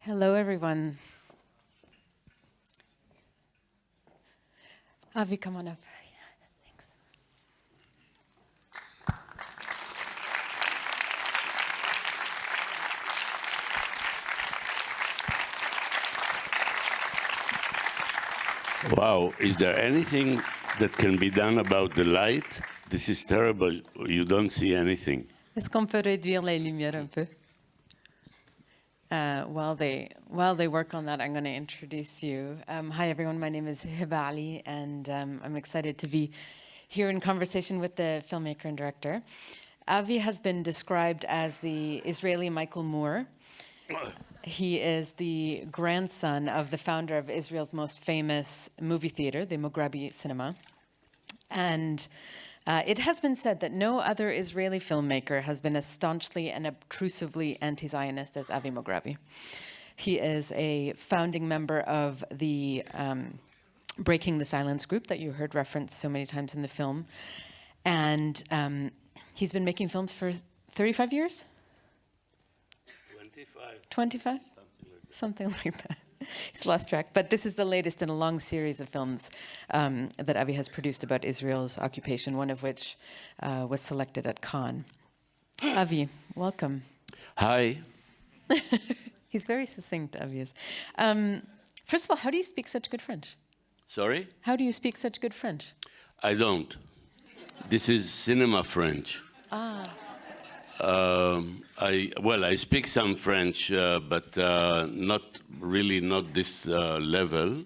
Hello, everyone. Avi, come on up. Yeah, thanks. Wow, is there anything that can be done about the light? This is terrible. You don't see anything. Est-ce qu'on peut réduire les lumières un peu? While they work on that, I'm going to introduce you. Hi, everyone. My name is Heba Aly, and I'm excited to be here in conversation with the filmmaker and director. Avi has been described as the Israeli Michael Moore. He is the grandson of the founder of Israel's most famous movie theater, the Mograbi Cinema. And it has been said that no other Israeli filmmaker has been as staunchly and obtrusively anti-Zionist as Avi Mograbi. He is a founding member of the Breaking the Silence group that you heard referenced so many times in the film. And he's been making films for 35 years? 25. 25? Something like that. He's lost track. But this is the latest in a long series of films that Avi has produced about Israel's occupation, one of which was selected at Cannes. Avi, welcome. Hi. He's very succinct, Avi is. First of all, how do you speak such good French? Sorry? How do you speak such good French? I don't. This is cinema French. Ah. I speak some French, but not this level.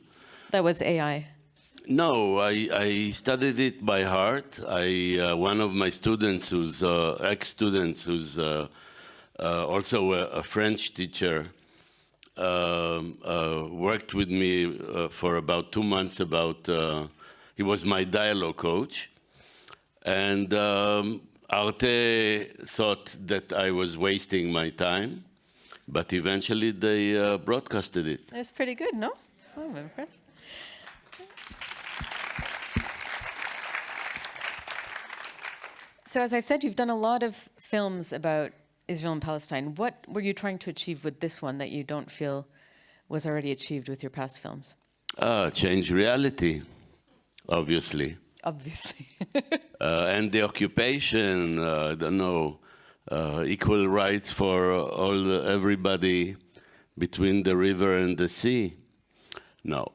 That was AI. No, I studied it by heart. One of my students, ex-students, who's also a French teacher, worked with me for about 2 months. He was my dialogue coach, and Arte thought that I was wasting my time, but eventually they broadcasted it. It was pretty good, no? Oh, I'm impressed. So as I've said, you've done a lot of films about Israel and Palestine. What were you trying to achieve with this one that you don't feel was already achieved with your past films? Change reality, obviously. Obviously. And the occupation, I don't know, equal rights for everybody between the river and the sea. No.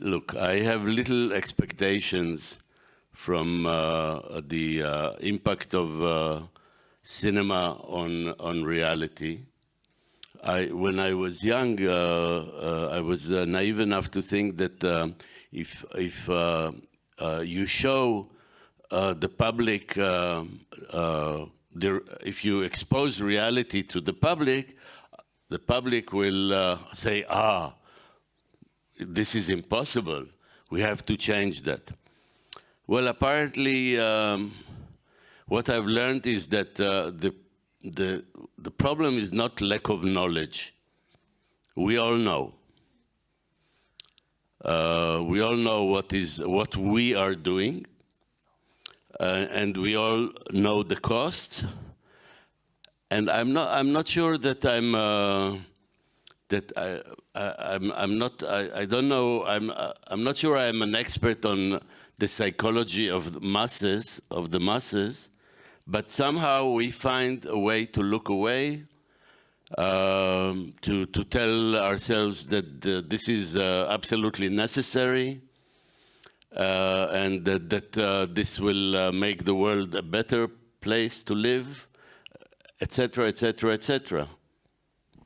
Look, I have little expectations from the impact of cinema on reality. When I was young, I was naive enough to think that if you show the public, if you expose reality to the public will say, this is impossible. We have to change that. Well, apparently, what I've learned is that the problem is not lack of knowledge. We all know. We all know what we are doing, and we all know the costs. And I'm not sure that I'm not sure I'm an expert on the psychology of the masses. But somehow we find a way to look away, to tell ourselves that this is absolutely necessary, and that this will make the world a better place to live, etc., etc., etc.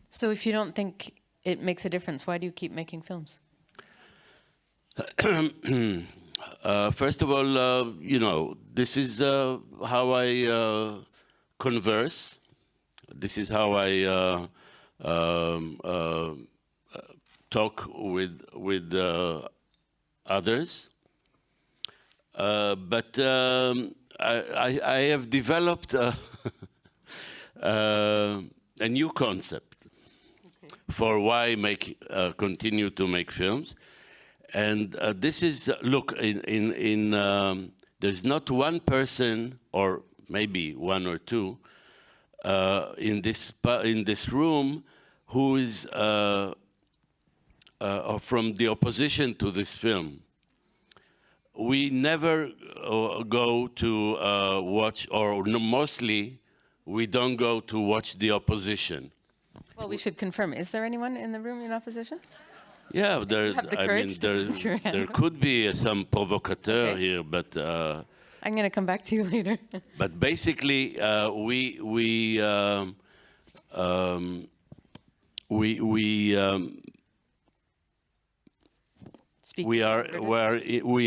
So if you don't think it makes a difference, why do you keep making films? First of all, this is how I converse. This is how I talk with others. But I have developed a new concept for why continue to make films. And this is, look, there's not one person, or maybe one or two, in this room who is from the opposition to this film. We never go to watch, or mostly we don't go to watch the opposition. Well, we should confirm. Is there anyone in the room in opposition? Yeah, there could be some provocateur here, but I'm going to come back to you later. but basically, we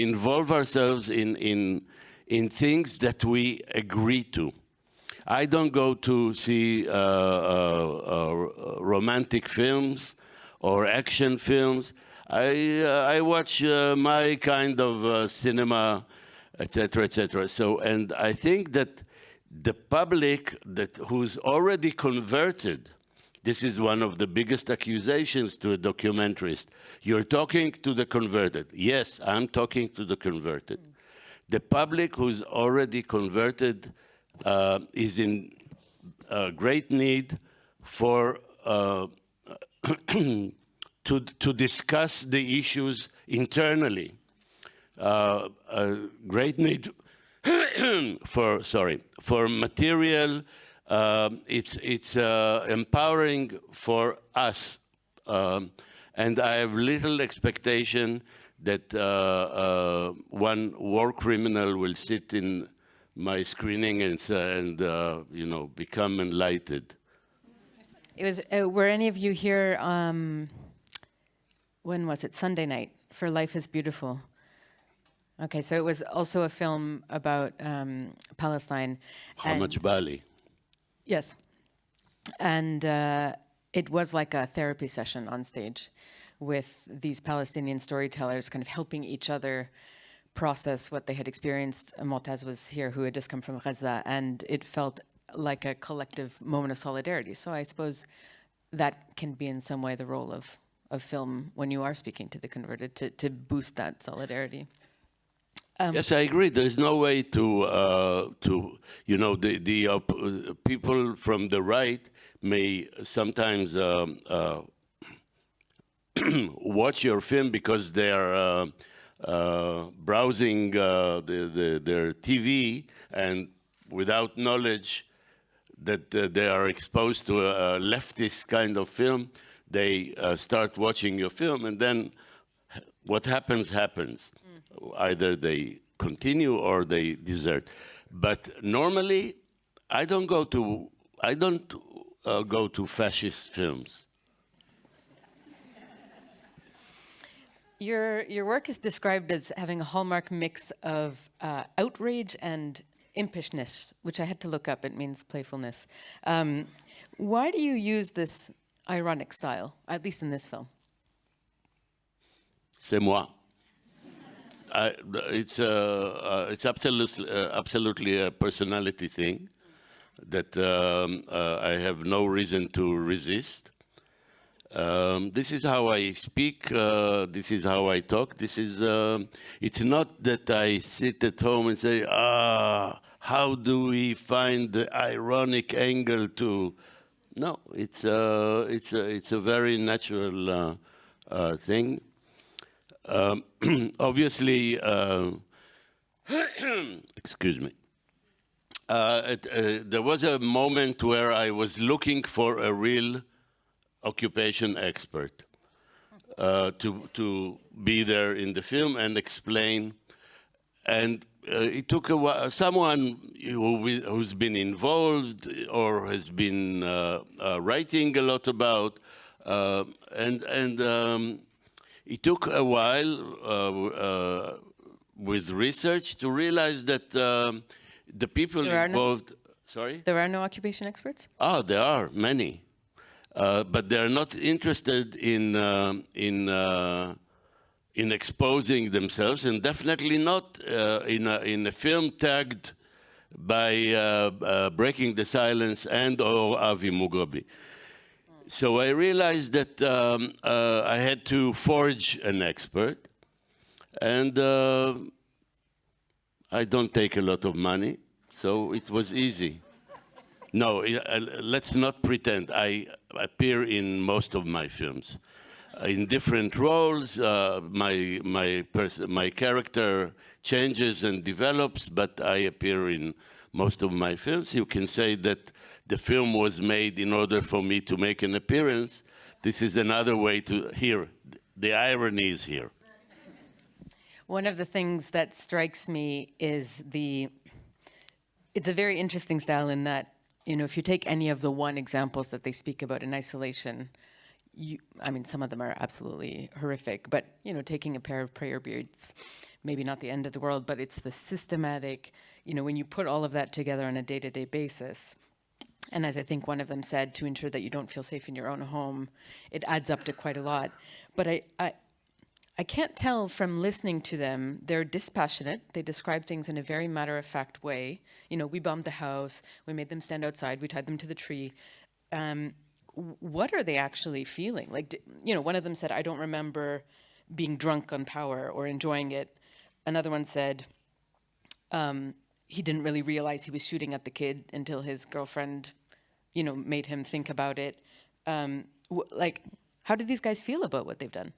involve ourselves in things that we agree to. I don't go to see romantic films or action films. I watch my kind of cinema, etc., etc. So, and I think that the public who's already converted. This is one of the biggest accusations to a documentarist. You're talking to the converted. Yes, I'm talking to the converted. The public who's already converted is in great need for to discuss the issues internally. Great need for material. It's empowering for us, and I have little expectation that one war criminal will sit in my screening and you know, become enlightened. It was. Were any of you here? When was it? Sunday night for Life is Beautiful. Okay, so it was also a film about Palestine. Heba Aly. Yes, and it was like a therapy session on stage with these Palestinian storytellers kind of helping each other process what they had experienced. Motaz was here, who had just come from Gaza, and it felt like a collective moment of solidarity. So I suppose that can be in some way the role of film when you are speaking to the converted, to boost that solidarity. Yes, I agree. There is no way to you know, the people from the right may sometimes watch your film because they are browsing their TV, and without knowledge that they are exposed to a leftist kind of film, they start watching your film, and then what happens. Either they continue or they desert. But normally, I don't go to fascist films. Your work is described as having a hallmark mix of outrage and impishness, which I had to look up. It means playfulness. Why do you use this ironic style, at least in this film? C'est moi. It's absolutely a personality thing that I have no reason to resist. This is how I speak. This is how I talk. This is. It's not that I sit at home and say, how do we find the ironic angle to? No, it's a very natural thing. Obviously, excuse me. There was a moment where I was looking for a real occupation expert to be there in the film and explain. And it took a while. Someone who's been involved or has been writing a lot about, it took a while with research to realize that the people involved. Sorry? There are no occupation experts? Oh, there are many. But they're not interested in exposing themselves, and definitely not in a film tagged by Breaking the Silence and/or Avi Mograbi. So I realized that I had to forge an expert, and I don't take a lot of money, so it was easy. No, let's not pretend. I appear in most of my films. In different roles, my character changes and develops, but I appear in most of my films. You can say that the film was made in order for me to make an appearance. This is another way to hear. The irony is here. One of the things that strikes me is it's a very interesting style in that, if you take any of the one examples that they speak about in isolation, I mean, some of them are absolutely horrific, but, taking a pair of prayer beads, maybe not the end of the world, but it's the systematic, when you put all of that together on a day-to-day basis, and as I think one of them said, to ensure that you don't feel safe in your own home, it adds up to quite a lot. But I can't tell from listening to them, they're dispassionate. They describe things in a very matter-of-fact way. We bombed the house, we made them stand outside, we tied them to the tree. What are they actually feeling? Like, one of them said, I don't remember being drunk on power or enjoying it. Another one said he didn't really realize he was shooting at the kid until his girlfriend, made him think about it. How do these guys feel about what they've done?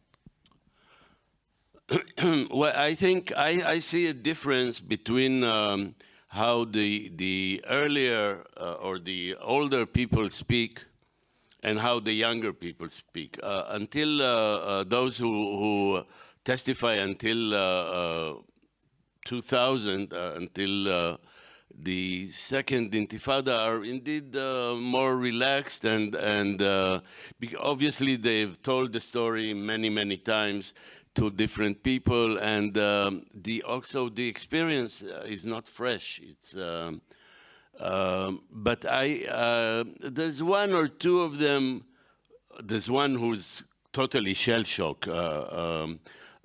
Well, I think I see a difference between how the earlier or the older people speak and how the younger people speak. Until those who testify until 2000, until the second Intifada, are indeed more relaxed and obviously they've told the story many, many times to different people, and also the experience is not fresh. It's but there's one or two of them. There's one who's totally shell-shocked.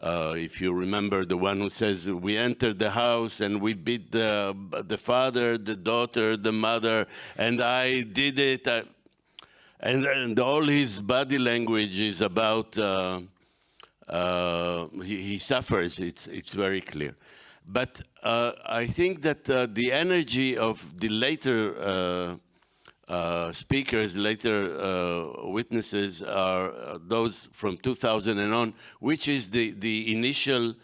If you remember, the one who says, we entered the house and we beat the father, the daughter, the mother, and I did it. And all his body language is about he suffers. It's very clear. But I think that the energy of the later speakers, later witnesses, are those from 2000 and on, which is the initial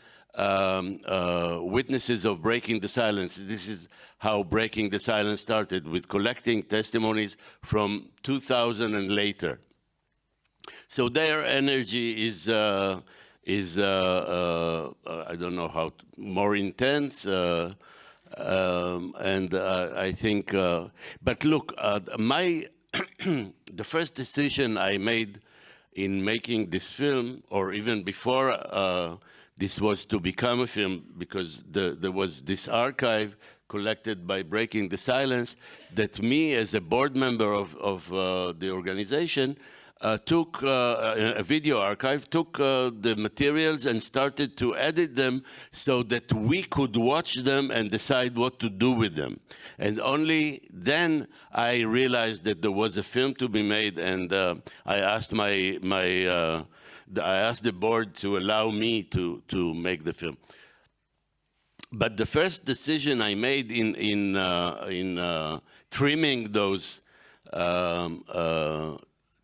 witnesses of Breaking the Silence. This is how Breaking the Silence started, with collecting testimonies from 2000 and later. So their energy is I don't know how more intense, and I think. But look, the first decision I made in making this film, or even before this was to become a film, because there was this archive collected by Breaking the Silence that me, as a board member of the organization, took a video archive, took the materials and started to edit them so that we could watch them and decide what to do with them. And only then I realized that there was a film to be made, and I asked I asked the board to allow me to make the film. But the first decision I made in trimming those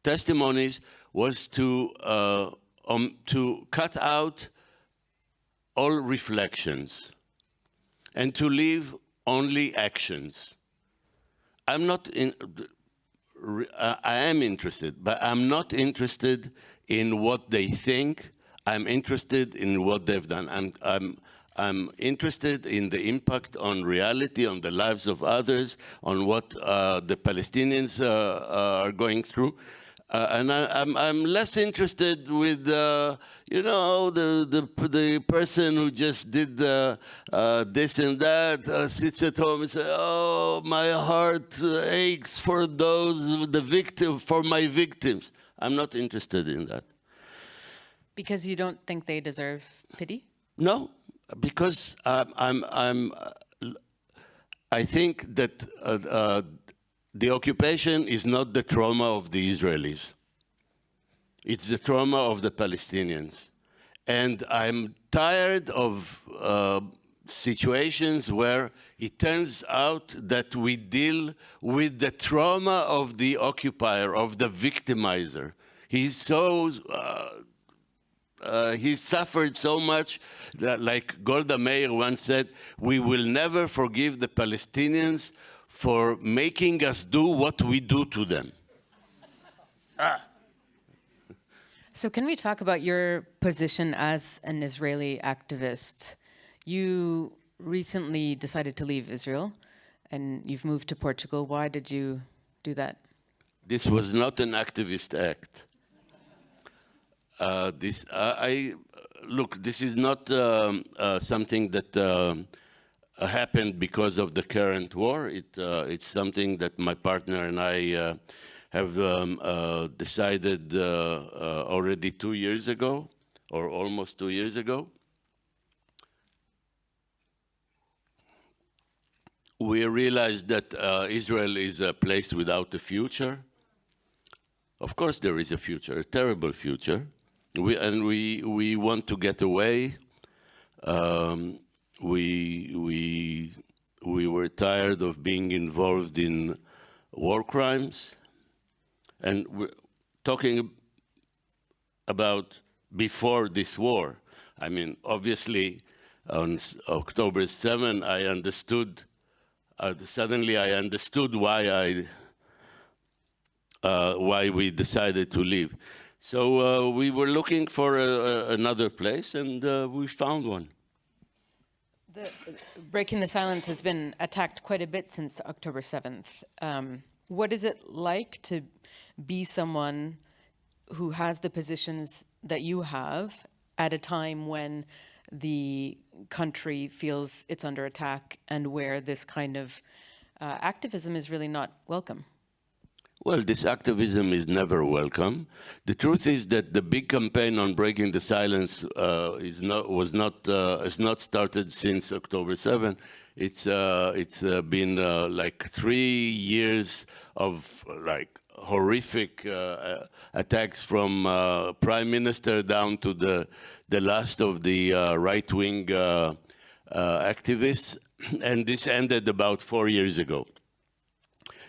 testimonies was to cut out all reflections and to leave only actions. I am interested, but I'm not interested in what they think. I'm interested in what they've done. I'm interested in the impact on reality, on the lives of others, on what the Palestinians are going through. And I'm less interested with, the person who just did this and that, sits at home and says, oh, my heart aches for for my victims. I'm not interested in that. Because you don't think they deserve pity? No, because I think that the occupation is not the trauma of the Israelis. It's the trauma of the Palestinians. And I'm tired of situations where it turns out that we deal with the trauma of the occupier, of the victimizer. He's so, he suffered so much that, like Golda Meir once said, we will never forgive the Palestinians for making us do what we do to them. So can we talk about your position as an Israeli activist? You recently decided to leave Israel and you've moved to Portugal. Why did you do that? This was not an activist act. Look, this is not something that happened because of the current war. It's something that my partner and I have decided already 2 years ago, or almost 2 years ago. We realized that Israel is a place without a future. Of course there is a future, a terrible future. We want to get away. We were tired of being involved in war crimes. And we're talking about before this war. I mean, obviously, on October 7, I understood, suddenly I understood why we decided to leave. So we were looking for another place, and we found one. Breaking the Silence has been attacked quite a bit since October 7th. What is it like to be someone who has the positions that you have at a time when the country feels it's under attack and where this kind of activism is really not welcome? Well, this activism is never welcome. The truth is that the big campaign on breaking the silence is not started since October 7. It's been like 3 years of like horrific attacks from prime minister down to the last of the right-wing activists, and this ended about 4 years ago.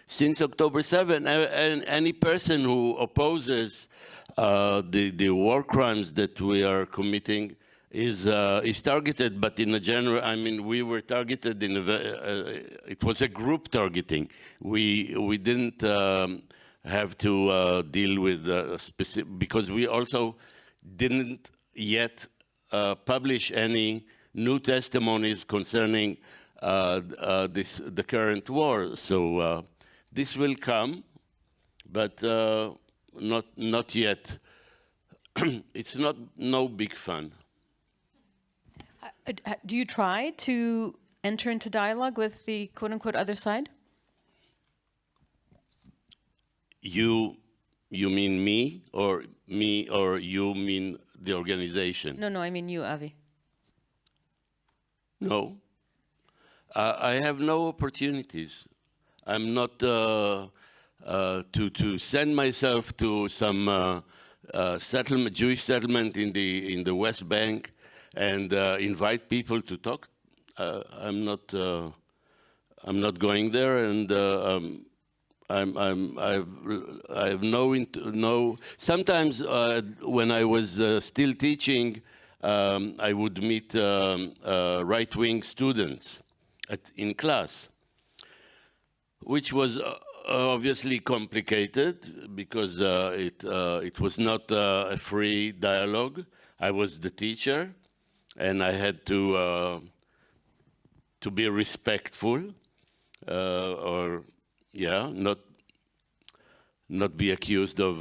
Since October 7, any person who opposes the war crimes that we are committing is targeted, but in a general, I mean, we were targeted in it was a group targeting. We didn't have to deal with specific, because we also didn't yet publish any new testimonies concerning the current war. So this will come, but not yet. It's no big fun. Do you try to enter into dialogue with the quote-unquote other side? You mean me, or you mean the organization? No, I mean you, Avi. No. I have no opportunities. I'm not to send myself to some settlement, Jewish settlement in the West Bank, and invite people to talk. I'm not going there, and I've no. Sometimes when I was still teaching, I would meet right-wing students in class, which was obviously complicated because it was not a free dialogue. I was the teacher, and I had to be respectful, or not be accused of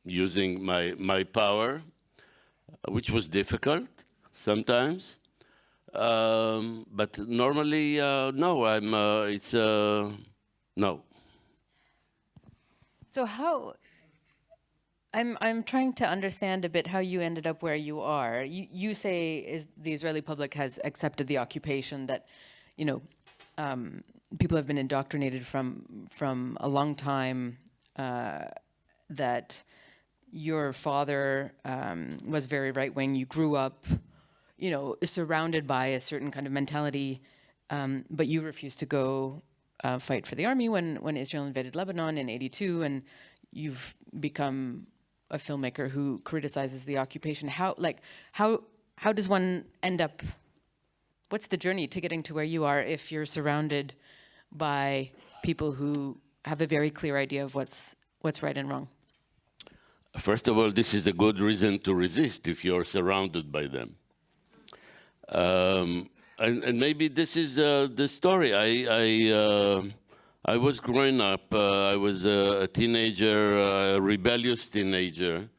using my power, which was difficult sometimes. But normally, no. It's no. So how? I'm trying to understand a bit how you ended up where you are. You say the Israeli public has accepted the occupation, that, you know, people have been indoctrinated from a long time, that your father was very right-wing. You grew up surrounded by a certain kind of mentality, but you refused to go fight for the army when Israel invaded Lebanon in '82, and you've become a filmmaker who criticizes the occupation. How does one end up? What's the journey to getting to where you are if you're surrounded by people who have a very clear idea of what's right and wrong? First of all, this is a good reason to resist if you're surrounded by them. And maybe this is the story. I was growing up. I was a teenager, a rebellious teenager,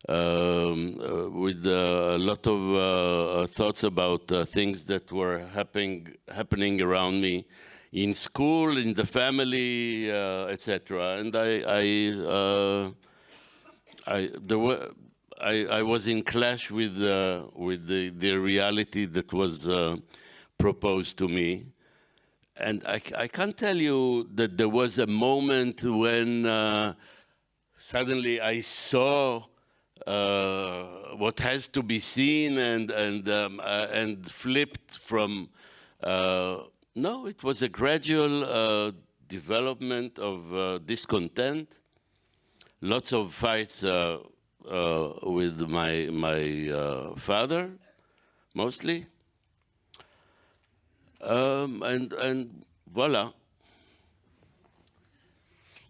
with a lot of thoughts about things that were happening around me, in school, in the family, etc. And I was in clash with the reality that was proposed to me. And I can't tell you that there was a moment when suddenly I saw what has to be seen and flipped from. No, it was a gradual development of discontent. Lots of fights with my father, mostly. And voila.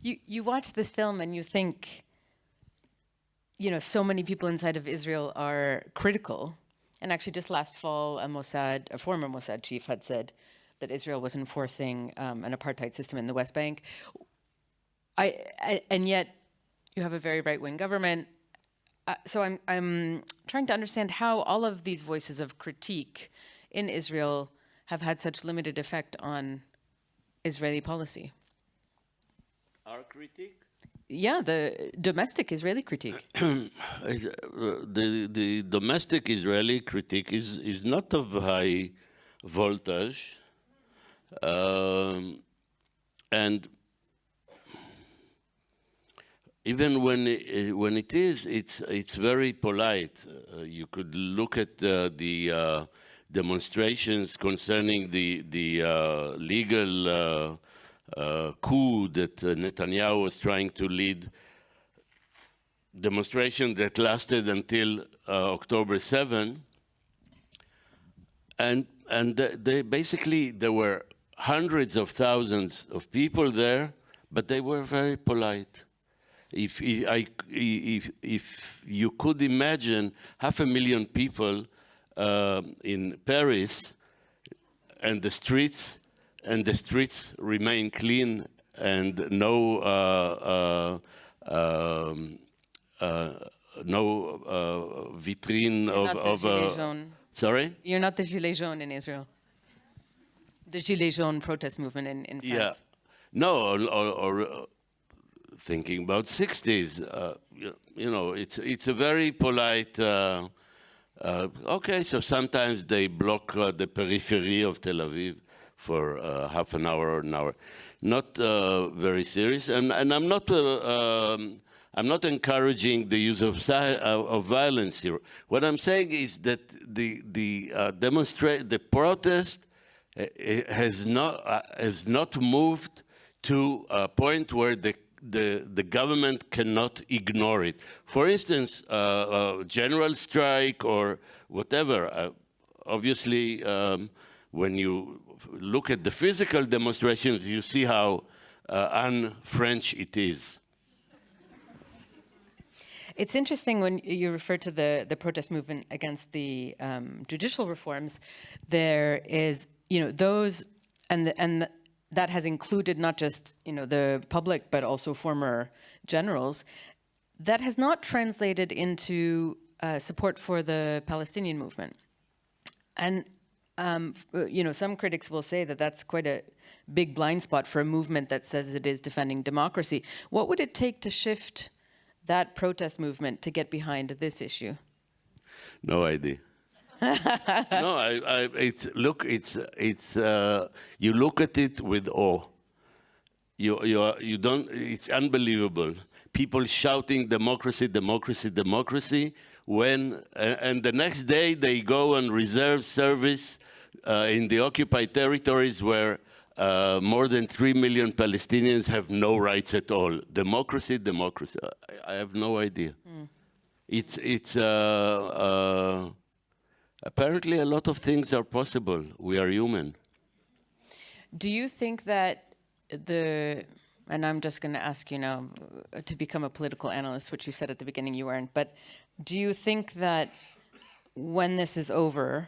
You watch this film and you think, so many people inside of Israel are critical. And actually just last fall, a former Mossad chief had said that Israel was enforcing an apartheid system in the West Bank. And yet you have a very right-wing government. So I'm trying to understand how all of these voices of critique in Israel have had such limited effect on Israeli policy. Our critique? Yeah, the domestic Israeli critique. The domestic Israeli critique is not of high voltage. And even when it is, it's very polite. You could look at the demonstrations concerning the legal coup that Netanyahu was trying to lead, demonstration that lasted until October 7, and they basically, there were hundreds of thousands of people there, but they were very polite. If you could imagine 500,000 people in Paris, and the streets remain clean, and no vitrine of sorry? You're not the Gilets jaunes in Israel. The Gilets jaunes protest movement in France. Yeah. No, or thinking about 60s, it's a very polite. Okay, so sometimes they block the periphery of Tel Aviv for half an hour or an hour. Not very serious, and I'm not encouraging the use of violence here. What I'm saying is that the protest has not moved to a point where the government cannot ignore it. For instance, general strike or whatever. Obviously, when you look at the physical demonstrations, you see how un-French it is. It's interesting when you refer to the protest movement against the judicial reforms. There is, those, and that has included not just, the public, but also former generals. That has not translated into support for the Palestinian movement. And, some critics will say that that's quite a big blind spot for a movement that says it is defending democracy. What would it take to shift that protest movement to get behind this issue? No idea. No, you look at it with awe. You don't. It's unbelievable. People shouting democracy, democracy, democracy, when, and the next day they go on reserve service in the occupied territories where more than 3 million Palestinians have no rights at all. Democracy, democracy. I have no idea. It's apparently a lot of things are possible. We are human. Do you think that and I'm just going to ask you now to become a political analyst, which you said at the beginning you weren't, but do you think that when this is over,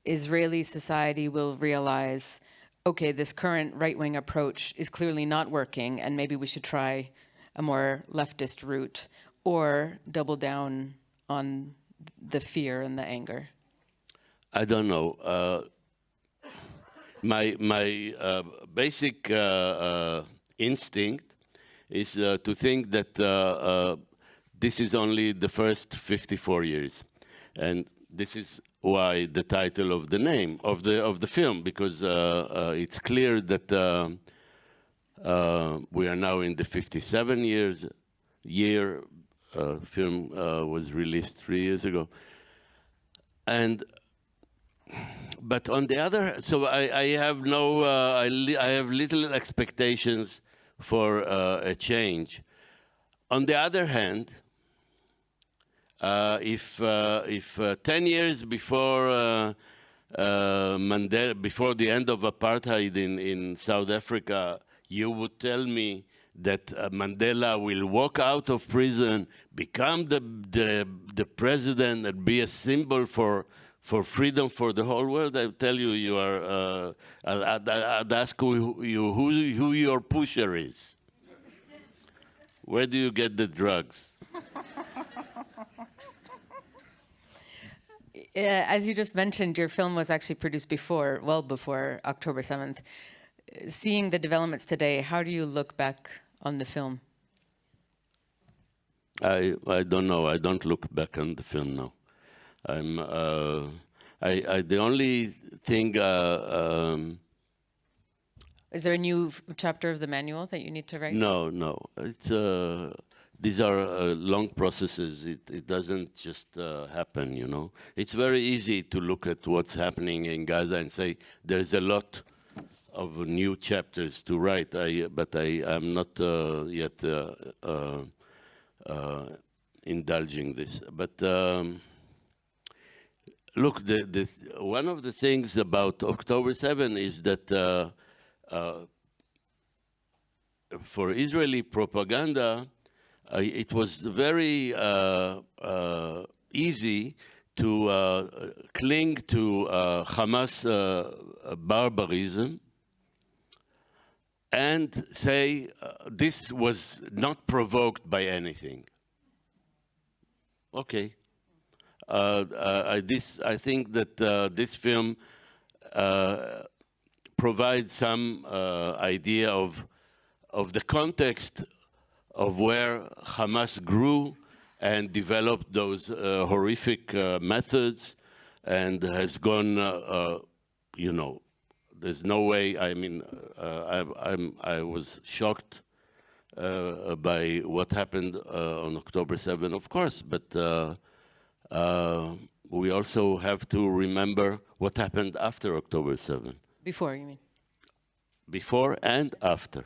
Israeli society will realize, okay, this current right-wing approach is clearly not working, and maybe we should try a more leftist route, or double down on the fear and the anger? I don't know. My basic instinct is to think that this is only the first 54 years, and this is why the title of the name of the film, because it's clear that we are now in the 57 year. Film was released 3 years ago, and. But on the other, so I have no, I have little expectations for a change. On the other hand, if 10 years before Mandela, before the end of apartheid in South Africa, you would tell me that Mandela will walk out of prison, become the president, and be a symbol for freedom for the whole world, I tell you, you are. I'd ask who your pusher is. Where do you get the drugs? As you just mentioned, your film was actually produced well before October 7th. Seeing the developments today, how do you look back on the film? I don't know. I don't look back on the film now. I'm the only thing. Is there a new chapter of the manual that you need to write? No. It's these are long processes. It doesn't just happen. You know, it's very easy to look at what's happening in Gaza and say there's a lot of new chapters to write. But I'm not yet indulging this. But look, one of the things about October 7 is that for Israeli propaganda, it was very easy to cling to Hamas barbarism and say this was not provoked by anything. Okay. I think that this film provides some idea of the context of where Hamas grew and developed those horrific methods, and has gone. You know, there's no way. I mean, I was shocked by what happened on October 7, of course, but. We also have to remember what happened after October 7. Before, you mean? Before and after.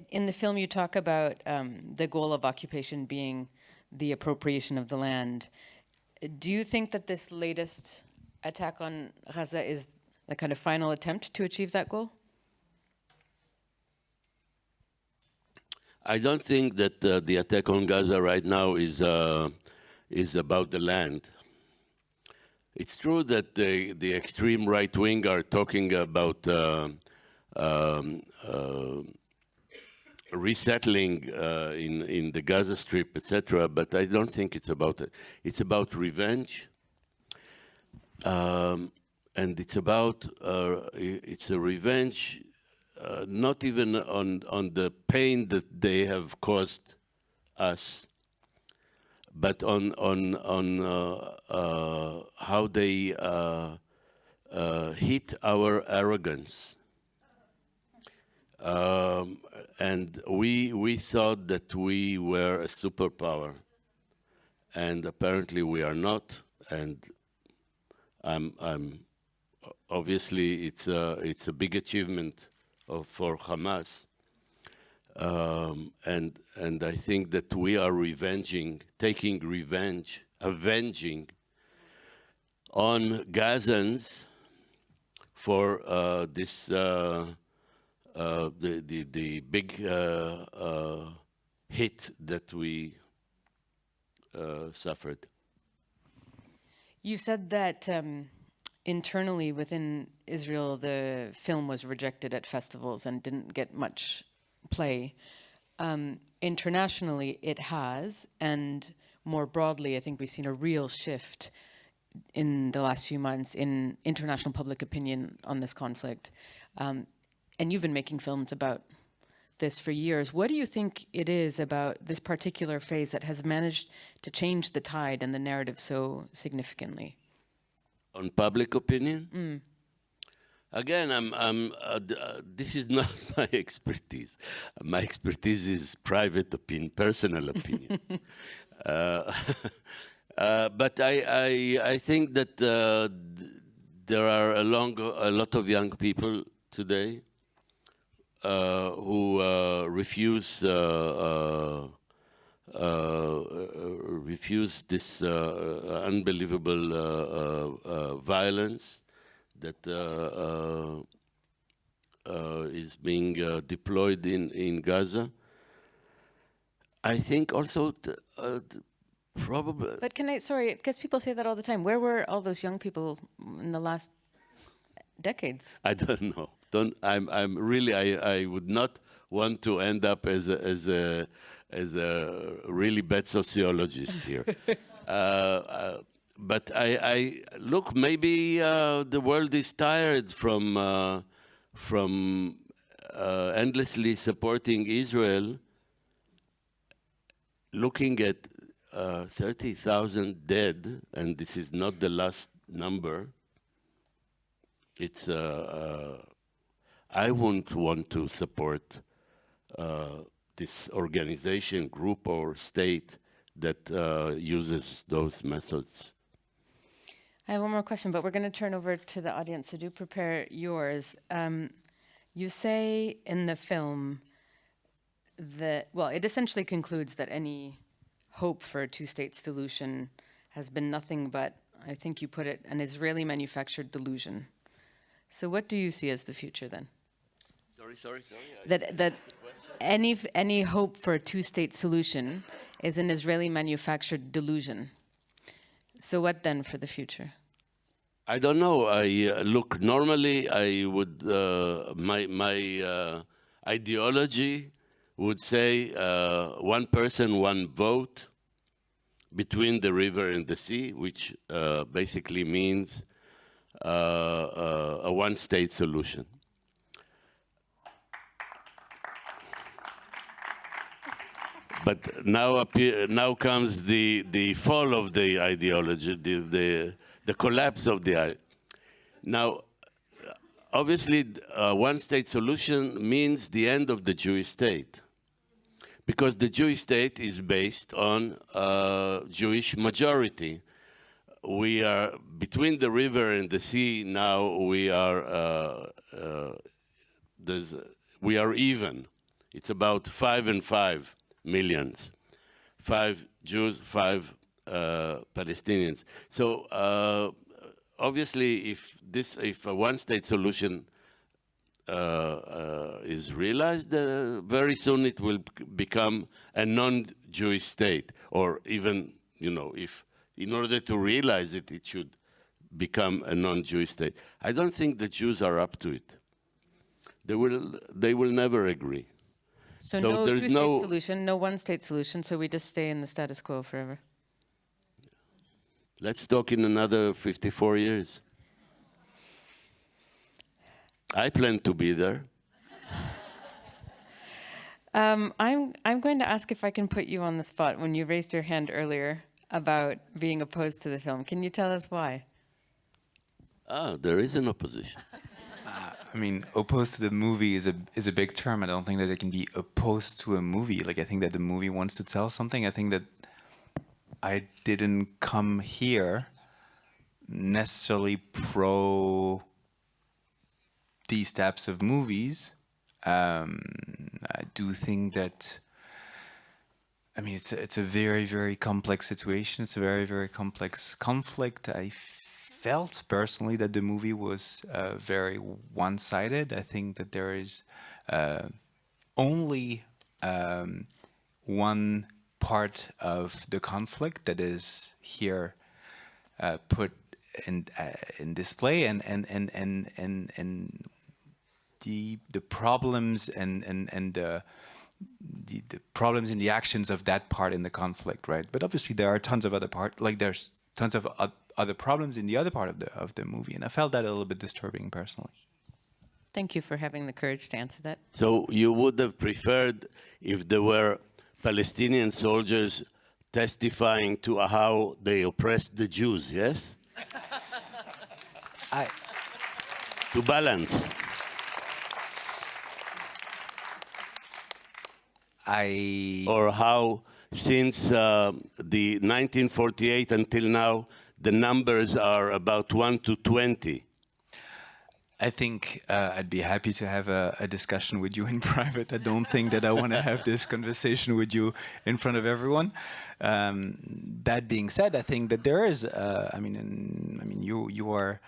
In the film, you talk about the goal of occupation being the appropriation of the land. Do you think that this latest attack on Gaza is the kind of final attempt to achieve that goal? I don't think that the attack on Gaza right now is about the land. It's true that the extreme right wing are talking about resettling in the Gaza Strip, etc. But I don't think it's about it. It's about revenge, and it's about it's a revenge, not even on the pain that they have caused us, but on how they hit our arrogance. And we thought that we were a superpower, and apparently we are not. And I'm obviously it's a big achievement for Hamas, and I think that we are avenging on Gazans for the big hit that we suffered. You said that internally within Israel, the film was rejected at festivals and didn't get much play. Internationally, it has, and more broadly, I think we've seen a real shift in the last few months in international public opinion on this conflict. And you've been making films about this for years. What do you think it is about this particular phase that has managed to change the tide and the narrative so significantly? On public opinion? Again, this is not my expertise. My expertise is private opinion, personal opinion. But I think that there are a lot of young people today who refuse this unbelievable violence that is being deployed in Gaza. I think also probably. But sorry, because people say that all the time. Where were all those young people in the last decades? I don't know. I'm really. I would not want to end up as a really bad sociologist here. But I look. Maybe the world is tired from endlessly supporting Israel. Looking at 30,000 dead, and this is not the last number. It's I wouldn't want to support this organization, group, or state that uses those methods. I have one more question, but we're going to turn over to the audience, so do prepare yours. You say in the film that, well, it essentially concludes that any hope for a two-state solution has been nothing but, I think you put it, an Israeli-manufactured delusion. So what do you see as the future then? Sorry. That any hope for a two-state solution is an Israeli-manufactured delusion. So what then for the future? I don't know. Look, normally I would, my ideology would say one person, one vote between the river and the sea, which basically means a one-state solution. But now comes the fall of the ideology, the collapse of the. Now, obviously, one-state solution means the end of the Jewish state, because the Jewish state is based on Jewish majority. We are between the river and the sea now. We are even. It's about 5 and 5 millions, 5 Jews, 5 Palestinians. So obviously, if a one-state solution is realized, very soon it will become a non-Jewish state, or even, if in order to realize it, it should become a non-Jewish state. I don't think the Jews are up to it. They will never agree. So no two-state solution, no one-state solution, so we just stay in the status quo forever. Let's talk in another 54 years. I plan to be there. I'm going to ask if I can put you on the spot when you raised your hand earlier about being opposed to the film. Can you tell us why? There is an opposition. I mean, opposed to the movie is a big term. I don't think that it can be opposed to a movie. Like, I think that the movie wants to tell something. I think that I didn't come here necessarily pro these types of movies. I do think that, I mean, it's a very, very complex situation. It's a very, very complex conflict. I felt personally that the movie was very one-sided. I think that there is only one part of the conflict that is here put in display, and the problems and the problems in the actions of that part in the conflict, right? But obviously there are tons of other there's tons of other problems in the other part of the movie, and I felt that a little bit disturbing personally. Thank you for having the courage to answer that. So you would have preferred if there were Palestinian soldiers testifying to how they oppressed the Jews, yes? To balance. Or how, since the 1948 until now, the numbers are about 1 to 20. I think I'd be happy to have a discussion with you in private. I don't think that I want to have this conversation with you in front of everyone. That being said, I think that there is. You are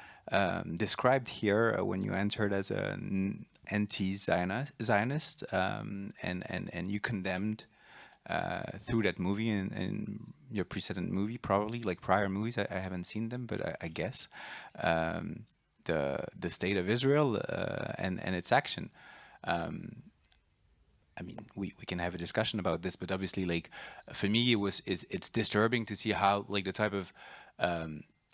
described here when you entered as an anti-Zionist, and you condemned through that movie and your precedent movie, probably like prior movies. I haven't seen them, but I guess. The state of Israel and its action. I mean, we can have a discussion about this, but obviously, like, for me, it's disturbing to see how, like, the type of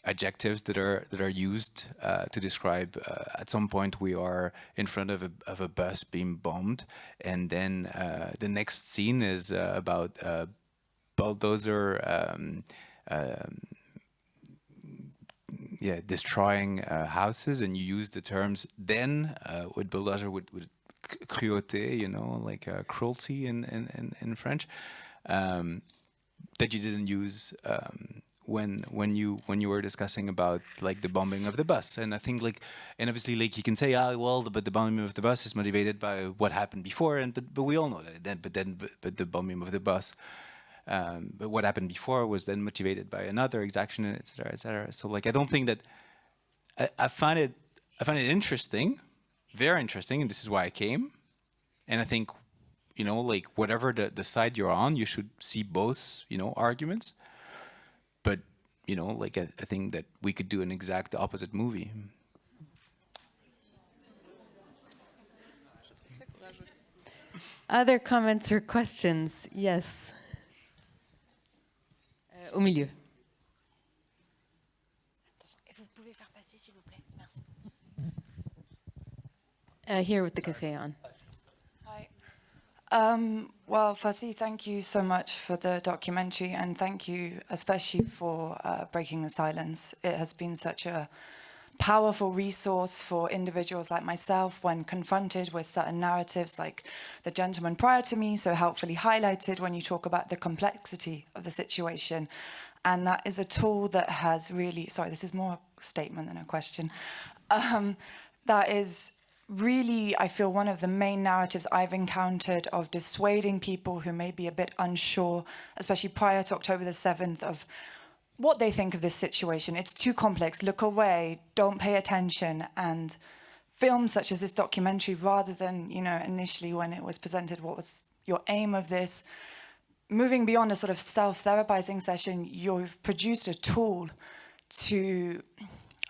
adjectives that are used to describe. At some point, we are in front of a bus being bombed, and then the next scene is about bulldozer. Destroying houses, and you use the terms then with bulldozer with cruauté, like cruelty in French, that you didn't use when you were discussing about like the bombing of the bus. And I think and obviously like you can say, but the bombing of the bus is motivated by what happened before, but we all know that. But the bombing of the bus. But what happened before was then motivated by another exaction, et cetera, et cetera. So, like, I don't think that I find it interesting, very interesting, and this is why I came. And I think, like, whatever the side you're on, you should see both, arguments. But, like, I think that we could do an exact opposite movie. Other comments or questions? Yes. Au milieu. Vous pouvez faire passer, s'il vous plaît. Merci. Here with the cafe on. Hi. Well, firstly, thank you so much for the documentary, and thank you especially for breaking the silence. It has been such a powerful resource for individuals like myself when confronted with certain narratives, like the gentleman prior to me so helpfully highlighted when you talk about the complexity of the situation. And that is a tool that has really, sorry, this is more a statement than a question. That is really, I feel, one of the main narratives I've encountered of dissuading people who may be a bit unsure, especially prior to October the 7th, of what they think of this situation. It's too complex. Look away. Don't pay attention. And films such as this documentary, rather than, initially when it was presented, what was your aim of this? Moving beyond a sort of self-therapizing session, you've produced a tool to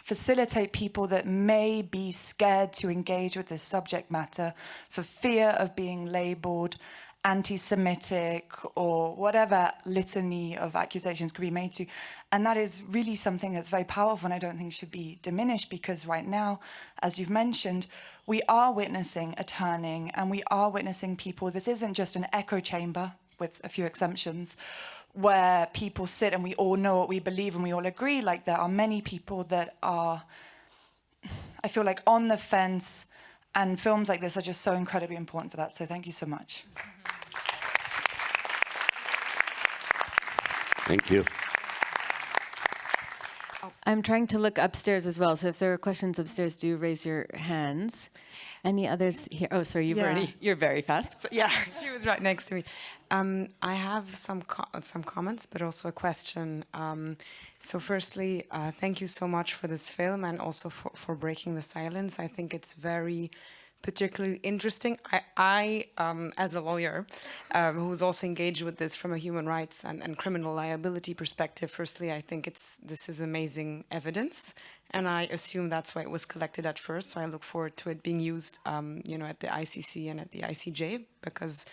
facilitate people that may be scared to engage with this subject matter for fear of being labeled anti-Semitic or whatever litany of accusations could be made to. And that is really something that's very powerful and I don't think should be diminished, because right now, as you've mentioned, we are witnessing a turning and we are witnessing people. This isn't just an echo chamber, with a few exemptions, where people sit and we all know what we believe and we all agree. Like, there are many people that are, I feel like, on the fence, and films like this are just so incredibly important for that. So thank you so much. Thank you. I'm trying to look upstairs as well, so if there are questions upstairs, do raise your hands. Any others here? Oh, sorry, you're very fast. So, yeah, she was right next to me. I have some comments, but also a question. So firstly, thank you so much for this film and also for breaking the silence. I think it's very particularly interesting. I as a lawyer who's also engaged with this from a human rights and criminal liability perspective, firstly, I think this is amazing evidence. And I assume that's why it was collected at first. So I look forward to it being used, you know, at the ICC and at the ICJ, because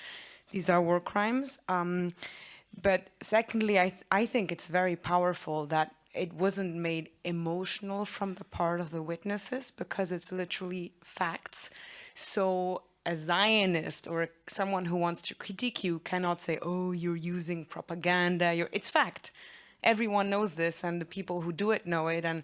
these are war crimes. But secondly, I think it's very powerful that it wasn't made emotional from the part of the witnesses, because it's literally facts. So a Zionist or someone who wants to critique you cannot say, oh, you're using propaganda. It's fact. Everyone knows this, and the people who do it know it. And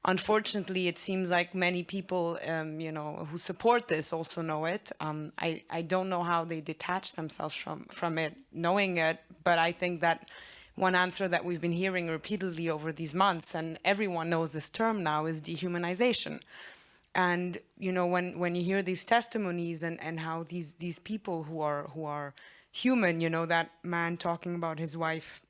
unfortunately, it seems like many people, you know, who support this also know it. I don't know how they detach themselves from it, knowing it, but I think that one answer that we've been hearing repeatedly over these months, and everyone knows this term now, is dehumanization. And you know, when you hear these testimonies and how these people who are human, you know, that man talking about his wife,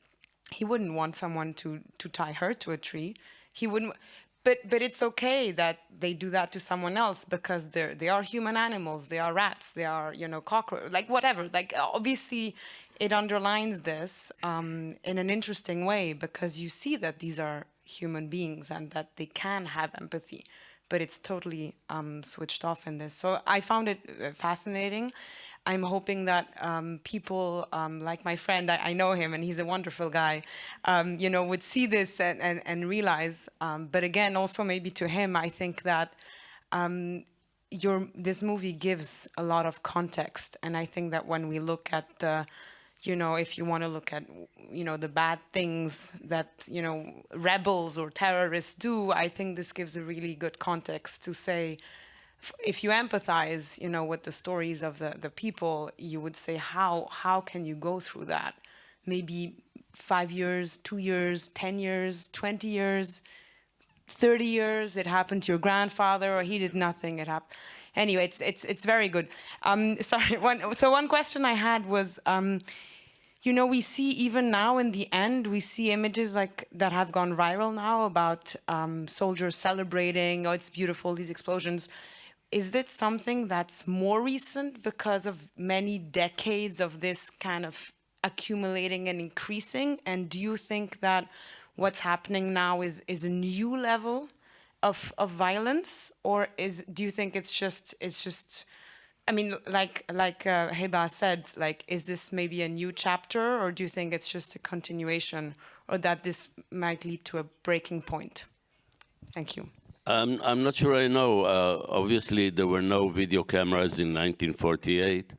he wouldn't want someone to tie her to a tree. He wouldn't. But it's okay that they do that to someone else, because they are human animals. They are rats. They are, you know, cockroach, like whatever. Like obviously, it underlines this in an interesting way, because you see that these are human beings and that they can have empathy, but it's totally switched off in this. So I found it fascinating. I'm hoping that people like my friend, I know him and he's a wonderful guy, you know, would see this and realize, but again, also maybe to him, I think that this movie gives a lot of context. And I think that when we look at the, you know, if you want to look at, you know, the bad things that, you know, rebels or terrorists do, I think this gives a really good context to say, if you empathize, you know, with the stories of the people, you would say, how can you go through that? Maybe 5 years, 2 years, 10 years, 20 years, 30 years, it happened to your grandfather, or he did nothing, it happened. Anyway, it's very good. Sorry, one question I had was, you know, we see even now in the end, we see images like that have gone viral now about soldiers celebrating, oh, it's beautiful, these explosions. Is it something that's more recent because of many decades of this kind of accumulating and increasing? And do you think that what's happening now is a new level of violence, or do you think it's just? I mean, like Heba said, like, is this maybe a new chapter, or do you think it's just a continuation, or that this might lead to a breaking point? Thank you. I'm not sure I know. Obviously, there were no video cameras in 1948,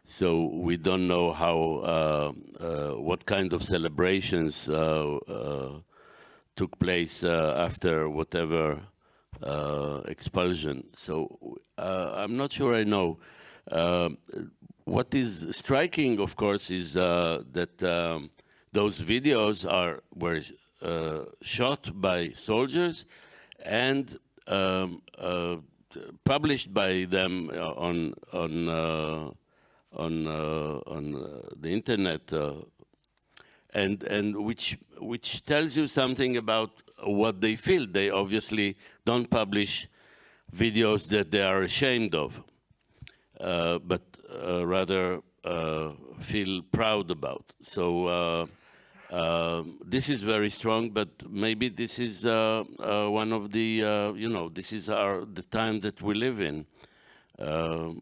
so we don't know how, what kind of celebrations took place after whatever expulsion. So I'm not sure I know. What is striking, of course, is that those videos were shot by soldiers and published by them on the internet, and which tells you something about what they feel. They obviously don't publish videos that they are ashamed of, but rather feel proud about. So this is very strong, but maybe this is one of the, you know, this is the time that we live in,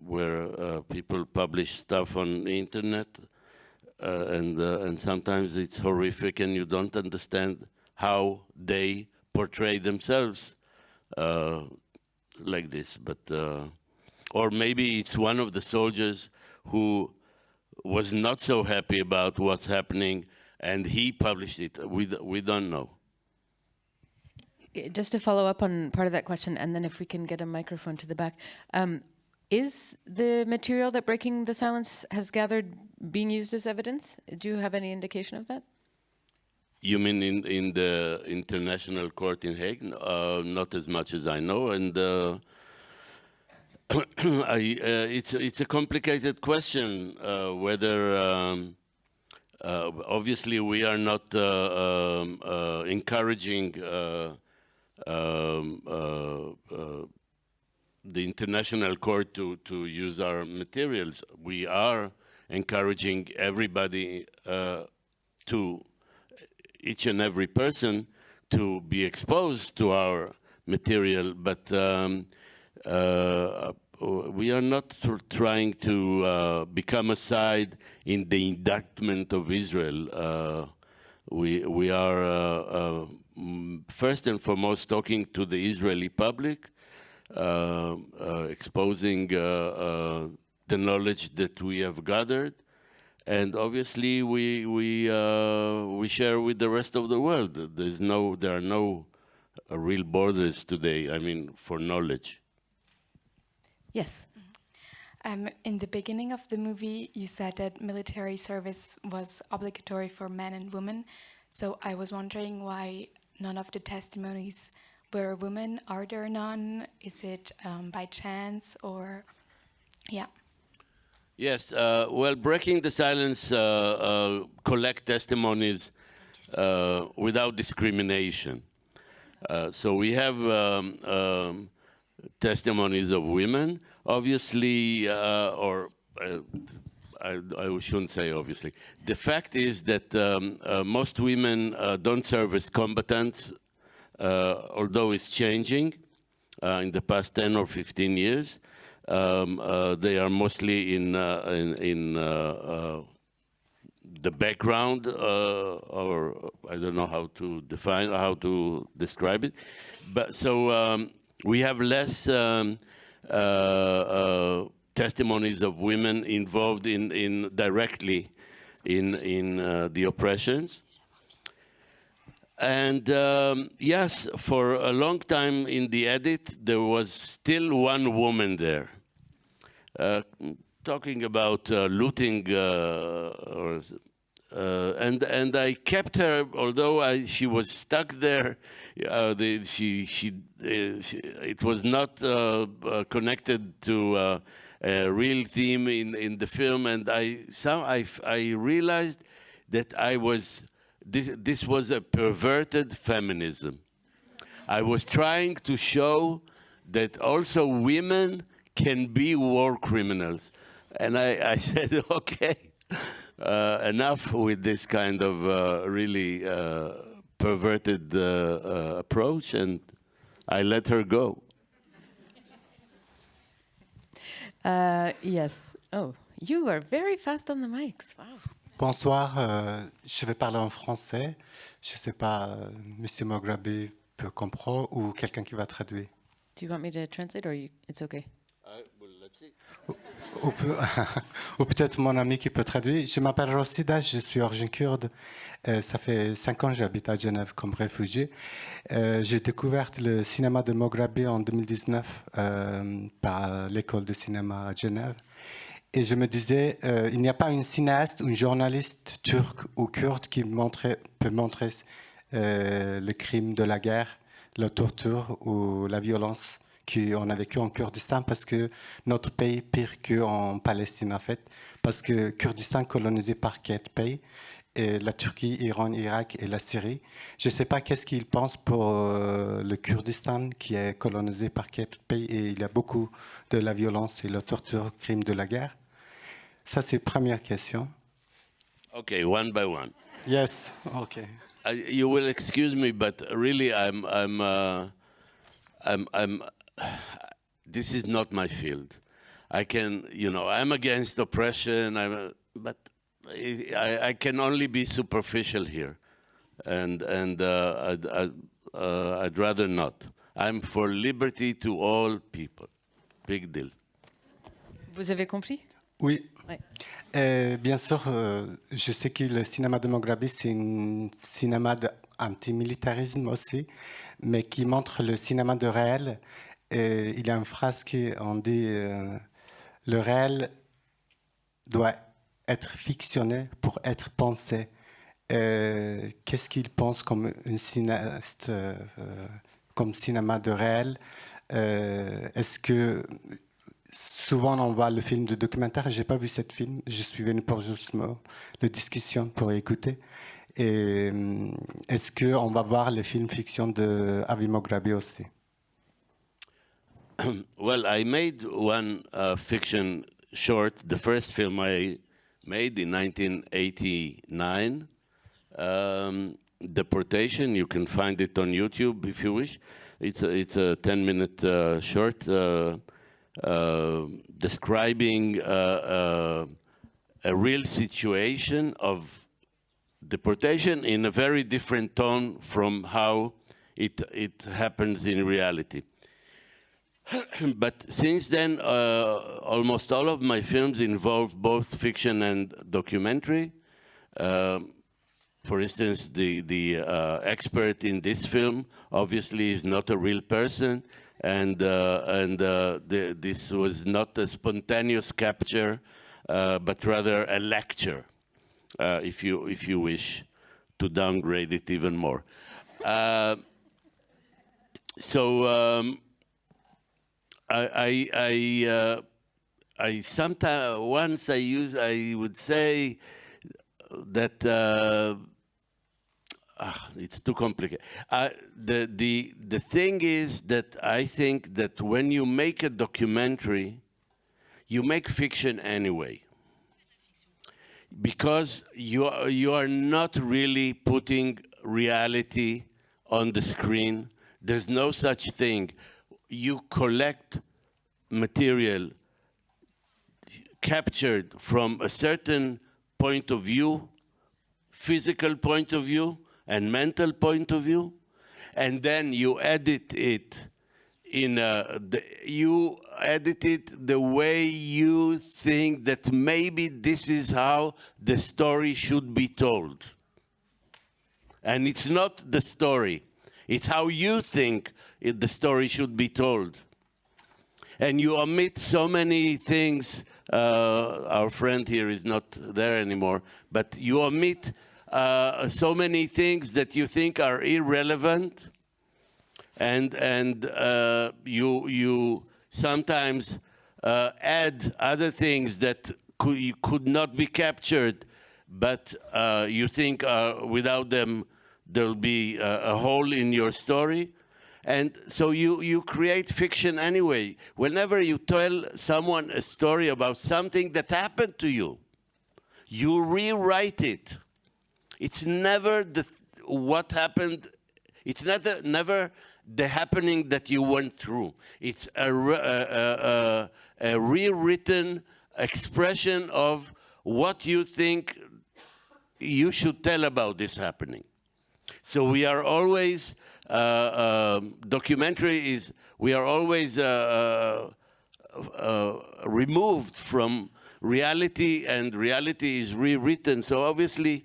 where people publish stuff on the internet, and sometimes it's horrific, and you don't understand how they portray themselves like this. But or maybe it's one of the soldiers who was not so happy about what's happening, and he published it. We don't know. Just to follow up on part of that question, and then if we can get a microphone to the back. Is the material that Breaking the Silence has gathered being used as evidence? Do you have any indication of that? You mean in the International Court in Hague? Not as much as I know, and it's a complicated question. Whether obviously we are not encouraging the International Court to use our materials. We are encouraging everybody to each and every person to be exposed to our material, but we are not trying to become a side in the indictment of Israel. We are first and foremost talking to the Israeli public, exposing the knowledge that we have gathered, and obviously we share with the rest of the world. There are no real borders today, I mean, for knowledge. Yes. In the beginning of the movie, you said that military service was obligatory for men and women. So I was wondering why none of the testimonies were women. Are there none? Is it by chance or, yeah? Yes, well, Breaking the Silence collect testimonies without discrimination. So we have testimonies of women, obviously, I shouldn't say obviously. The fact is that most women don't serve as combatants, although it's changing in the past 10 or 15 years. They are mostly in the background, or I don't know how to describe it. But so we have less testimonies of women involved directly in the oppressions. And yes, for a long time in the edit, there was still one woman there. Talking about looting, and I kept her, although she was stuck there. It was not connected to a real theme in the film, and I realized that this was a perverted feminism. I was trying to show that also women can be war criminals. And I said, okay, enough with this kind of really perverted approach, and I let her go. Yes. Oh, you are very fast on the mics. Wow. Bonsoir, je vais parler en français. Je ne sais pas, Monsieur Mograbi peut comprendre ou quelqu'un qui va traduire. Do you want me to translate or it's okay? Well, let's see. Ou peut-être mon ami qui peut traduire. Je m'appelle Rossida, je suis origine kurde. Ça fait 5 ans que j'habite à Genève comme réfugié. J'ai découvert le cinéma de Mograbi en 2019 par l'école de cinéma à Genève. Et je me disais, il n'y a pas une cinéaste ou une journaliste turque ou kurde qui peut montrer le crime de la guerre, la torture ou la violence qu'on a vécu en Kurdistan, parce que notre pays est pire qu'en Palestine en fait, parce que Kurdistan est colonisé par 4 pays, et la Turquie, Iran, Irak et la Syrie. Je ne sais pas qu'est-ce qu'ils pensent pour le Kurdistan qui est colonisé par 4 pays, et il y a beaucoup de la violence et la torture, crime de la guerre. Ça, c'est la première question. Okay, one by one. Yes, okay. You will excuse me, but really, this is not my field. I'm against oppression, but I can only be superficial here, and I'd rather not. I'm for liberty to all people. Big deal. Vous avez compris? Oui. Ouais. Bien sûr, je sais que le cinéma de Mograbi, c'est un cinéma d'antimilitarisme aussi, mais qui montre le cinéma de réel. Et il y a une phrase qui on dit le réel doit être fictionné pour être pensé. Qu'est-ce qu'il pense comme un cinéaste, comme cinéma de réel? Est-ce que souvent on voit le film de documentaire? J'ai pas vu cette film. Je suis venu pour justement la discussion pour écouter. Et est-ce que on va voir le film fiction de Avi Mograbi aussi? Well, I made one fiction short, the first film I made in 1989. Deportation. You can find it on YouTube if you wish. It's a 10-minute short describing a real situation of deportation in a very different tone from how it happens in reality. But since then, almost all of my films involve both fiction and documentary. For instance, the expert in this film obviously is not a real person, and this was not a spontaneous capture, but rather a lecture, if you wish to downgrade it even more. I sometimes once I would say that it's too complicated. The thing is that I think that when you make a documentary, you make fiction anyway, because you are not really putting reality on the screen. There's no such thing. You collect material captured from a certain point of view, physical point of view, and mental point of view, and then you edit it you edit it the way you think that maybe this is how the story should be told. And it's not the story. It's how you think the story should be told. And you omit so many things. Our friend here is not there anymore, but you omit so many things that you think are irrelevant, and you sometimes add other things that could not be captured, but you think without them there'll be a hole in your story. And so you create fiction anyway. Whenever you tell someone a story about something that happened to you, you rewrite it. It's never what happened. It's never the happening that you went through. It's a rewritten expression of what you think you should tell about this happening. So we are always, documentary is, we are always removed from reality, and reality is rewritten. So obviously,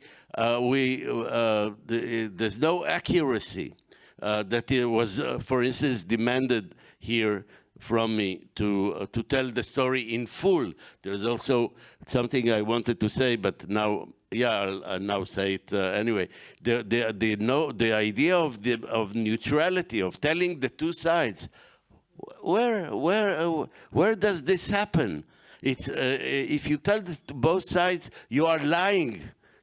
there's no accuracy that it was, for instance, demanded here from me to tell the story in full. There's also something I wanted to say, but now, yeah, I'll now say it anyway. The idea of neutrality, of telling the two sides. Where does this happen? It's if you tell both sides, you are lying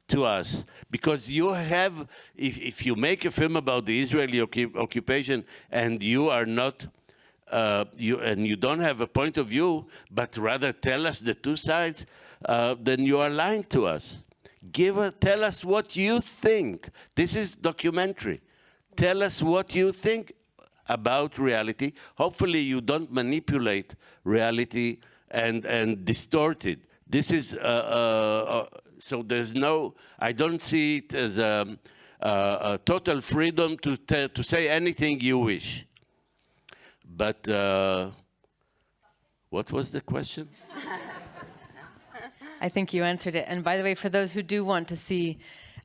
to us, because you have. If you make a film about the Israeli occupation and you are not. You don't have a point of view, but rather tell us the two sides, then you are lying to us. Tell us what you think. This is documentary. Tell us what you think about reality. Hopefully you don't manipulate reality and distort it. This is, so there's no, I don't see it as a total freedom to say anything you wish. But what was the question? I think you answered it. And by the way, for those who do want to see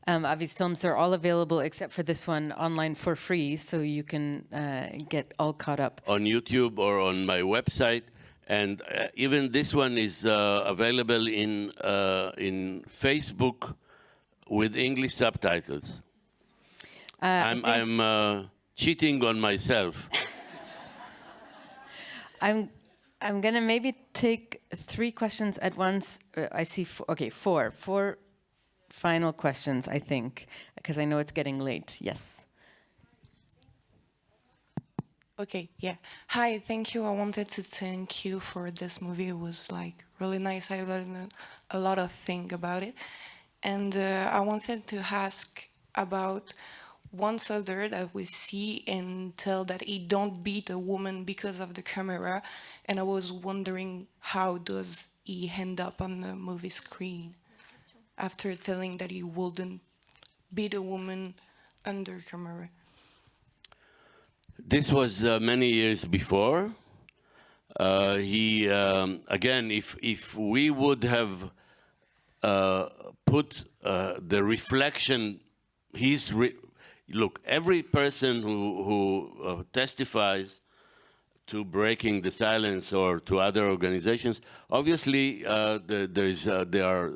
Avi's films, they're all available except for this one online for free, so you can get all caught up. On YouTube or on my website. And even this one is available in Facebook with English subtitles. I'm cheating on myself. I'm gonna maybe take 3 questions at once. I see, four final questions, I think, because I know it's getting late. Yes. Okay, yeah. Hi, thank you. I wanted to thank you for this movie. It was like really nice. I learned a lot of things about it. And I wanted to ask about one soldier that we see and tell that he don't beat a woman because of the camera. And I was wondering, how does he end up on the movie screen after telling that he wouldn't beat a woman under camera? This was many years before. Again, if we would have put the reflection, look, every person who testifies to breaking the silence or to other organizations, obviously there are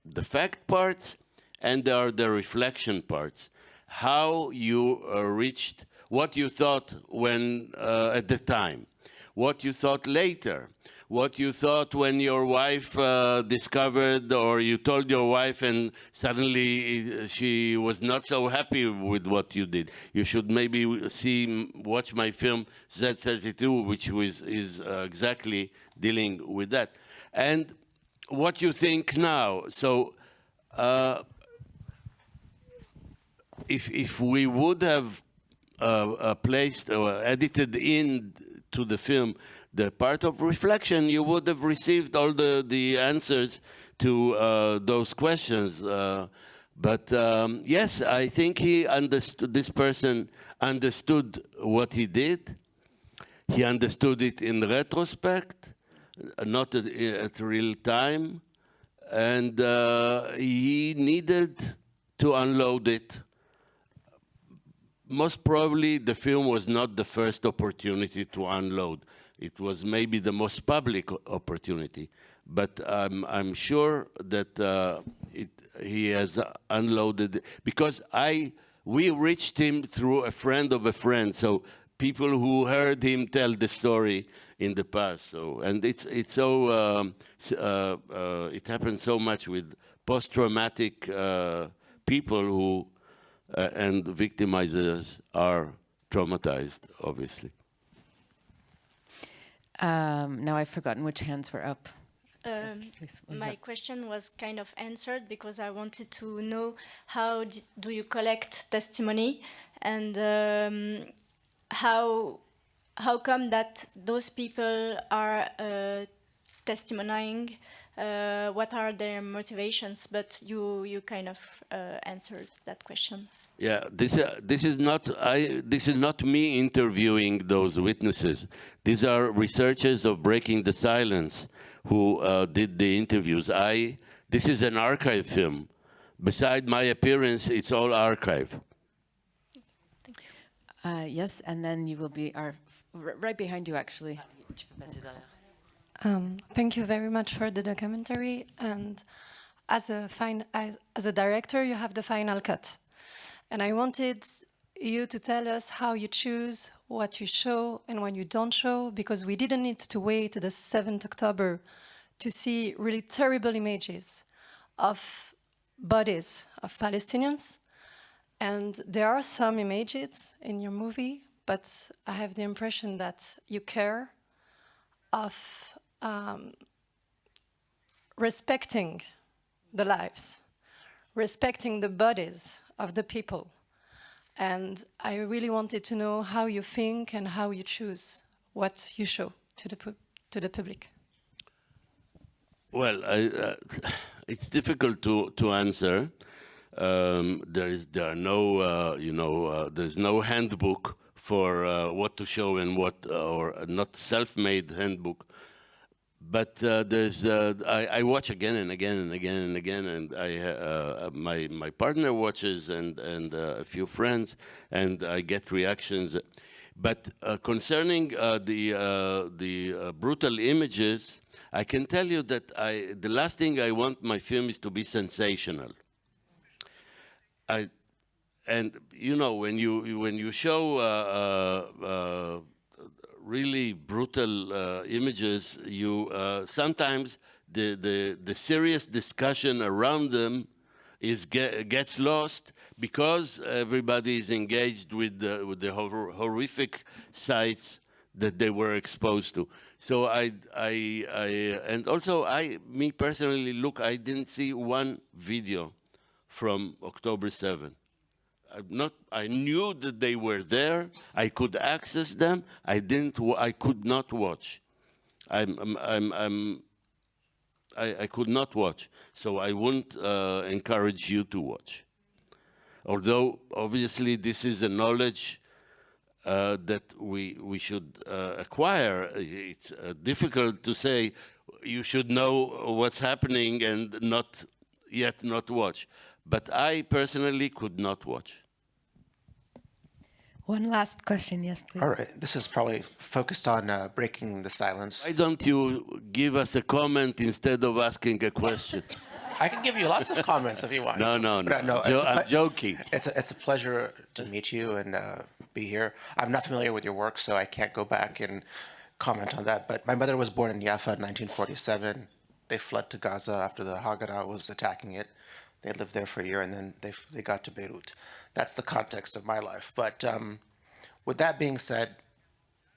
the fact parts and there are the reflection parts. How you reached, what you thought when at the time, what you thought later, what you thought when your wife discovered, or you told your wife and suddenly she was not so happy with what you did. You should maybe watch my film Z32, which is exactly dealing with that. And what you think now. So if we would have placed or edited in to the film the part of reflection, you would have received all the answers to those questions. But yes, I think he understood, this person understood what he did. He understood it in retrospect, not at real time. And he needed to unload it. Most probably the film was not the first opportunity to unload. It was maybe the most public opportunity, but I'm sure that he has unloaded, because we reached him through a friend of a friend, so people who heard him tell the story in the past. So, and it happens so much with post-traumatic people who and victimizers are traumatized, obviously. Now I've forgotten which hands were up. My question was kind of answered, because I wanted to know how do you collect testimony, and how come that those people are testifying, what are their motivations, but you kind of answered that question. Yeah, this is not me interviewing those witnesses. These are researchers of Breaking the Silence who did the interviews. This is an archive film. Beside my appearance, it's all archive. Yes, and then you will be right behind you, actually. Thank you very much for the documentary. And as a director, you have the final cut. And I wanted you to tell us how you choose what you show and when you don't show, because we didn't need to wait the 7th October to see really terrible images of bodies of Palestinians. And there are some images in your movie, but I have the impression that you care of respecting the lives, respecting the bodies of the people. And I really wanted to know how you think and how you choose what you show to the public. Well, it's difficult to answer. There's no handbook for what to show and what, or not self-made handbook. But I watch again and again and again and again, and my partner watches and a few friends, and I get reactions. But concerning the brutal images, I can tell you that the last thing I want my film is to be sensational. and you know, when you show really brutal images, you sometimes the serious discussion around them gets lost because everybody is engaged with the horrific sights that they were exposed to. So and also me personally, look, I didn't see one video from October 7. I knew that they were there. I could access them. I could not watch. I could not watch. So I wouldn't encourage you to watch. Although obviously this is a knowledge that we should acquire. It's difficult to say you should know what's happening and not watch. But I personally could not watch. One last question, yes, please. All right, this is probably focused on breaking the silence. Why don't you give us a comment instead of asking a question? I can give you lots of comments if you want. No. I'm joking. It's a pleasure to meet you and be here. I'm not familiar with your work, so I can't go back and comment on that. But my mother was born in Jaffa in 1947. They fled to Gaza after the Haganah was attacking it. They lived there for a year, and then they got to Beirut. That's the context of my life. But with that being said,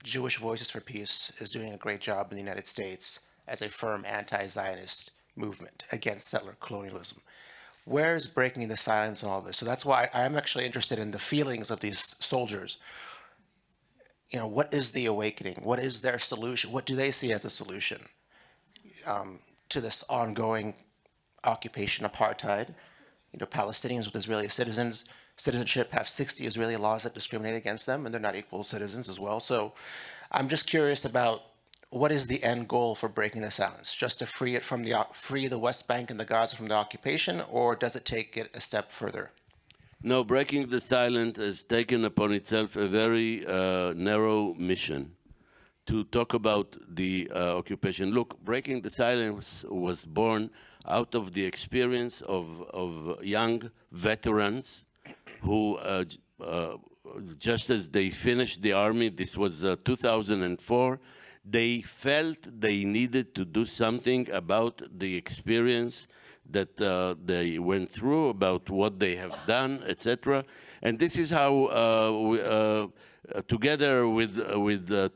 Jewish Voices for Peace is doing a great job in the United States as a firm anti-Zionist movement against settler colonialism. Where is breaking the silence in all this? So that's why I'm actually interested in the feelings of these soldiers. You know, what is the awakening? What is their solution? What do they see as a solution to this ongoing occupation, apartheid? You know, Palestinians with Israeli citizenship have 60 Israeli laws that discriminate against them, and they're not equal citizens as well. So I'm just curious about what is the end goal for breaking the silence? Just to free the West Bank and the Gaza from the occupation, or does it take it a step further? No, breaking the silence has taken upon itself a very narrow mission to talk about the occupation. Look, breaking the silence was born out of the experience of young veterans who, just as they finished the army, this was 2004, they felt they needed to do something about the experience that they went through, about what they have done, etc. And this is how, together with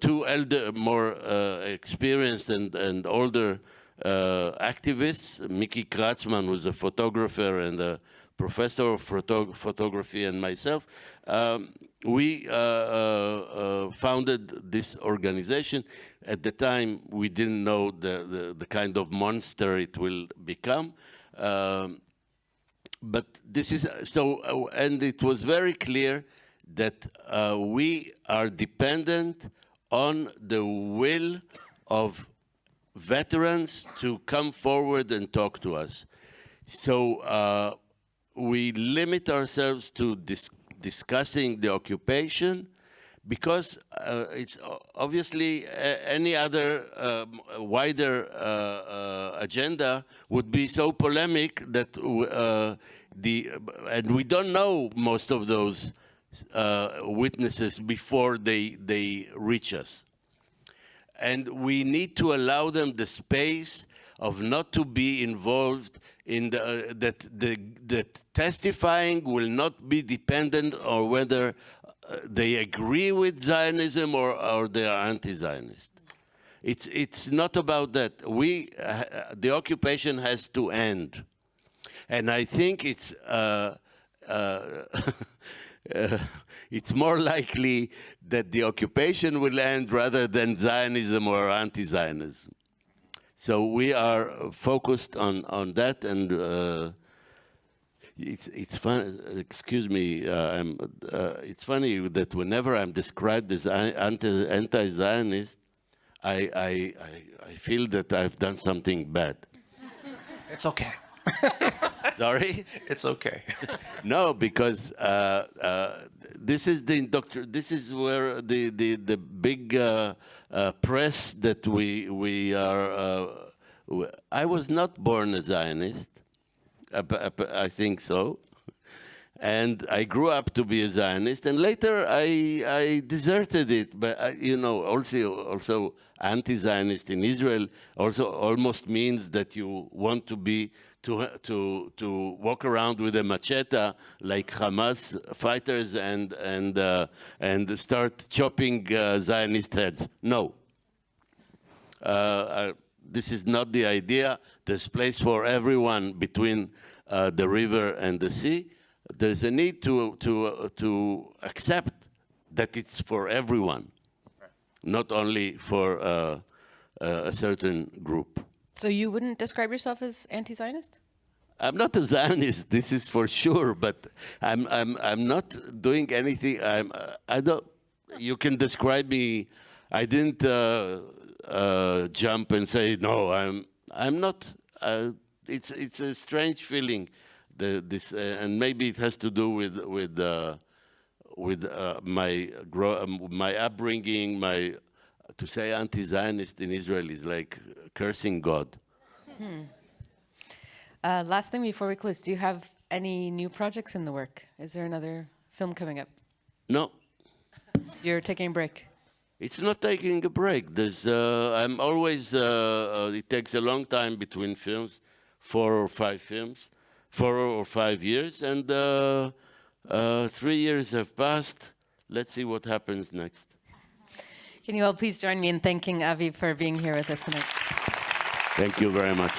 two more experienced and older activists, Mickey Kratzman, who's a photographer and a professor of photography, and myself, we founded this organization. At the time, we didn't know the kind of monster it will become. But this is so, and it was very clear that we are dependent on the will of veterans to come forward and talk to us. So we limit ourselves to discussing the occupation, because it's obviously any other wider agenda would be so polemic that and we don't know most of those witnesses before they reach us. And we need to allow them the space of not to be involved in that testifying will not be dependent on whether they agree with Zionism or they are anti-Zionist. It's not about that. The occupation has to end, and I think it's more likely that the occupation will end rather than Zionism or anti-Zionism. So we are focused on that, and it's fun. Excuse me. It's funny that whenever I'm described as anti-Zionist, I feel that I've done something bad. It's okay. Sorry? It's okay. No, because this is where the big press that we are. I was not born a Zionist. I think so. And I grew up to be a Zionist, and later I deserted it. But you know, also anti-Zionist in Israel also almost means that you want to be to walk around with a machete like Hamas fighters and start chopping Zionist heads. No. This is not the idea. There's place for everyone between the river and the sea. There's a need to accept that it's for everyone, not only for a certain group. So you wouldn't describe yourself as anti-Zionist? I'm not a Zionist, this is for sure, but I'm not doing anything. I don't. You can describe me. I didn't jump and say no. I'm not. It's a strange feeling. And maybe it has to do with my upbringing. To say anti-Zionist in Israel is like cursing God. Last thing before we close, do you have any new projects in the work? Is there another film coming up? No. You're taking a break? It's not taking a break. I'm always, it takes a long time between films, 4 or 5 films, 4 or 5 years, and 3 years have passed. Let's see what happens next. Can you all please join me in thanking Avi for being here with us tonight? Thank you very much.